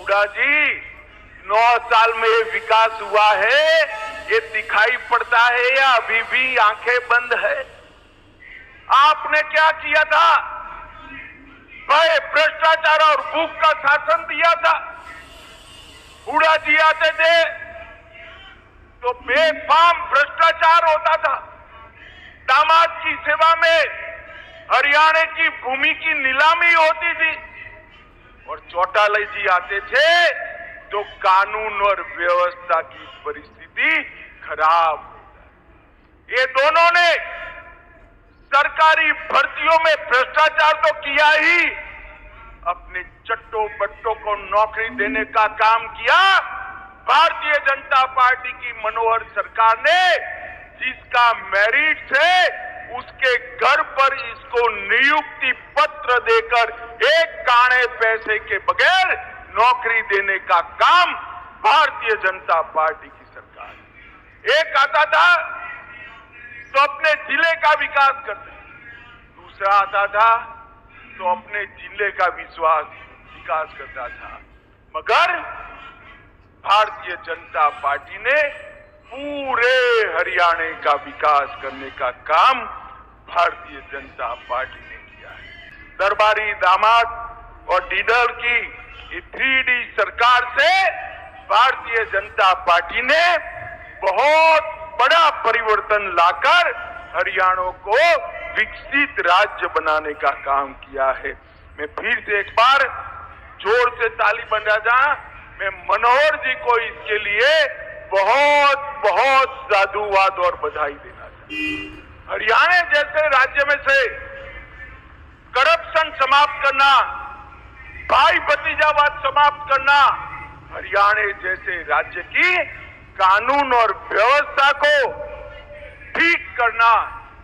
हुड्डा जी, 9 साल में ये विकास हुआ है, ये दिखाई पड़ता है या अभी भी आंखें बंद है? आपने क्या किया था? भय, भ्रष्टाचार और भूख का शासन दिया था। हुड्डा जी आते थे तो बेफाम भ्रष्टाचार होता था। दामाद की सेवा में हरियाणा की भूमि की नीलामी होती थी और चौटाला जी आते थे तो कानून और व्यवस्था की परिस्थिति खराब हो जाती। ये दोनों ने सरकारी भर्तियों में भ्रष्टाचार तो किया ही, अपने चट्टो बट्टों को नौकरी देने का काम किया। भारतीय जनता पार्टी की मनोहर सरकार ने जिसका मेरिट है उसके घर पर इसको नियुक्ति पत्र देकर एक काने पैसे के बगैर नौकरी देने का काम भारतीय जनता पार्टी की सरकार ने। एक आता था तो अपने जिले का विकास करते, दूसरा आता था तो अपने जिले का विकास करता था, मगर भारतीय जनता पार्टी ने पूरे हरियाणा का विकास करने का काम भारतीय जनता पार्टी ने किया है। दरबारी दामाद और डीडर की 3D सरकार से भारतीय जनता पार्टी ने बहुत बड़ा परिवर्तन लाकर हरियाणा को विकसित राज्य बनाने का काम किया है। मैं फिर से एक बार जोर से ताली बजा, मैं मनोहर जी को इसके लिए बहुत बहुत साधुवाद और बधाई देना चाहता। हरियाणा जैसे राज्य में से करप्शन समाप्त करना, भाई भतीजावाद समाप्त करना, हरियाणा जैसे राज्य की कानून और व्यवस्था को ठीक करना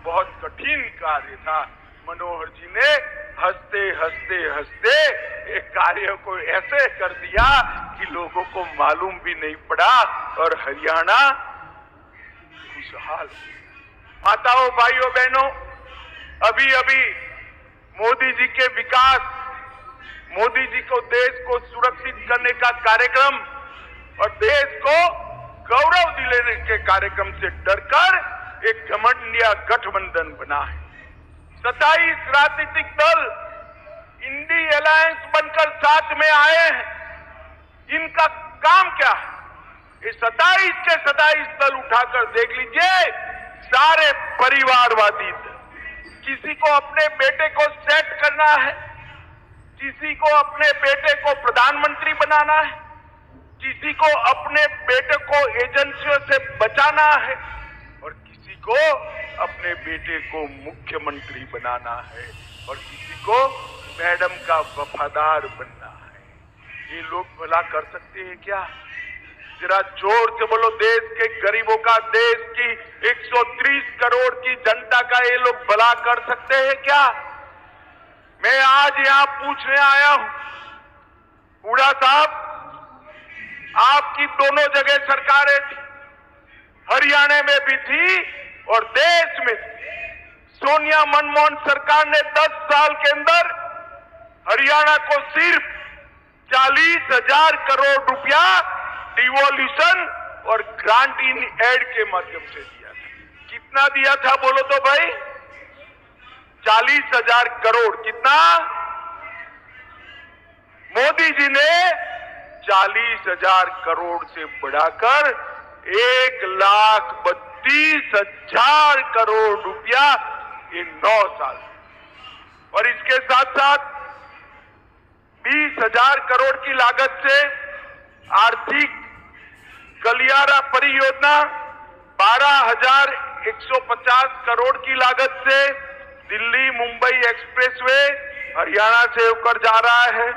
बहुत कठिन कार्य था। मनोहर जी ने हंसते हंसते हंसते एक कार्य को ऐसे कर दिया कि लोगों को मालूम भी नहीं पड़ा और हरियाणा खुशहाल। माताओं, भाइयों, बहनों, अभी अभी मोदी जी के विकास, मोदी जी को देश को सुरक्षित करने का कार्यक्रम और देश को गौरव दिलाने के कार्यक्रम से डरकर एक घमंडिया गठबंधन बना है। 27 राजनीतिक दल इंडी अलायंस बनकर साथ में आए हैं। इनका काम क्या है? ये 27 के 27 दल उठाकर देख लीजिए, सारे परिवारवादी दल। किसी को अपने बेटे को सेट करना है, किसी को अपने बेटे को प्रधानमंत्री बनाना है, किसी को अपने बेटे को एजेंसियों से बचाना है और किसी को अपने बेटे को मुख्यमंत्री बनाना है और किसी को मैडम का वफादार बनना है। ये लोग भला कर सकते हैं क्या? जरा जोर से बोलो, देश के गरीबों का, देश की 130 करोड़ की जनता का ये लोग भला कर सकते हैं क्या? मैं आज यहां पूछने आया हूं, हुड्डा साहब, आपकी दोनों जगह सरकारें थी, हरियाणा में भी थी और देश में सोनिया मनमोहन सरकार ने 10 साल के अंदर हरियाणा को सिर्फ 40,000 करोड़ रुपया डिवोल्यूशन और ग्रांट इन एड के माध्यम से दिया था। कितना दिया था बोलो तो भाई? 40,000 करोड़। कितना? मोदी जी ने 40,000 करोड़ से बढ़ाकर 1,32,000 करोड़ रुपया ये 9 साल, और इसके साथ साथ 20,000 करोड़ की लागत से आर्थिक गलियारा परियोजना, 12,150 करोड़ की लागत से दिल्ली मुंबई एक्सप्रेसवे हरियाणा से होकर जा रहा है।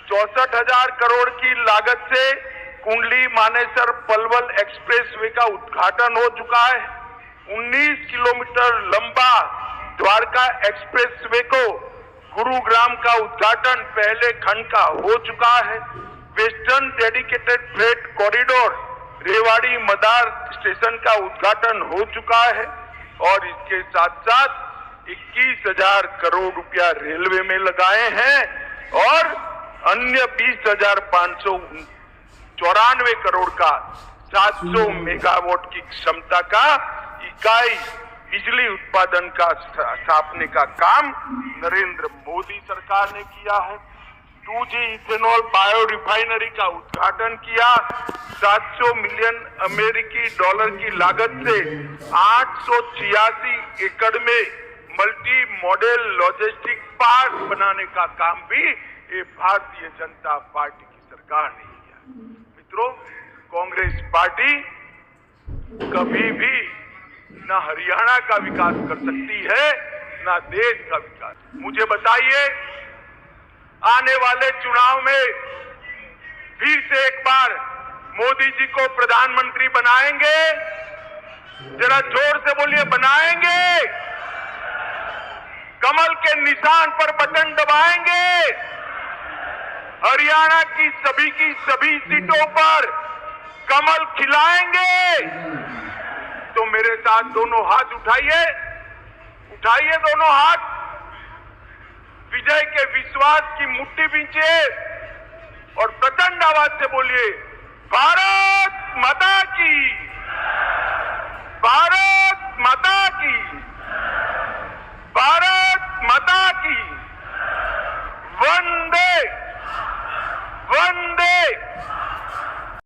64,000 करोड़ की लागत से कुंडली मानेसर पलवल एक्सप्रेसवे का उद्घाटन हो चुका है। 19 किलोमीटर लंबा द्वारका एक्सप्रेसवे को गुरुग्राम का उद्घाटन पहले खंड का हो चुका है। Western dedicated freight corridor Rewari Madar station का उद्घाटन हो चुका है और इसके साथ साथ 21,000 करोड़ रुपया रेलवे में लगाए हैं और अन्य 20,594 करोड़ का 700 मेगावाट की क्षमता का इकाई बिजली उत्पादन का स्थापने का काम नरेंद्र मोदी सरकार ने किया है। 2G इथेनॉल बायो रिफाइनरी का उद्घाटन किया। 700 मिलियन अमेरिकी डॉलर की लागत से 886 एकड़ में मल्टी मॉडल लॉजिस्टिक पार्क बनाने का काम भी ये भारतीय जनता पार्टी की सरकार ने किया। मित्रों, कांग्रेस पार्टी कभी भी न हरियाणा का विकास कर सकती है न देश का विकास। मुझे बताइए, आने वाले चुनाव में फिर से एक बार मोदी जी को प्रधानमंत्री बनाएंगे? जरा जोर से बोलिए, बनाएंगे? कमल के निशान पर बटन दबाएंगे? हरियाणा की सभी सीटों पर कमल खिलाएंगे? तो मेरे साथ दोनों हाथ उठाइए, उठाइए दोनों हाथ, विजय के विश्वास की मुट्ठी बींचिए और प्रचंड आवाज से बोलिए, भारत माता की, भारत माता की।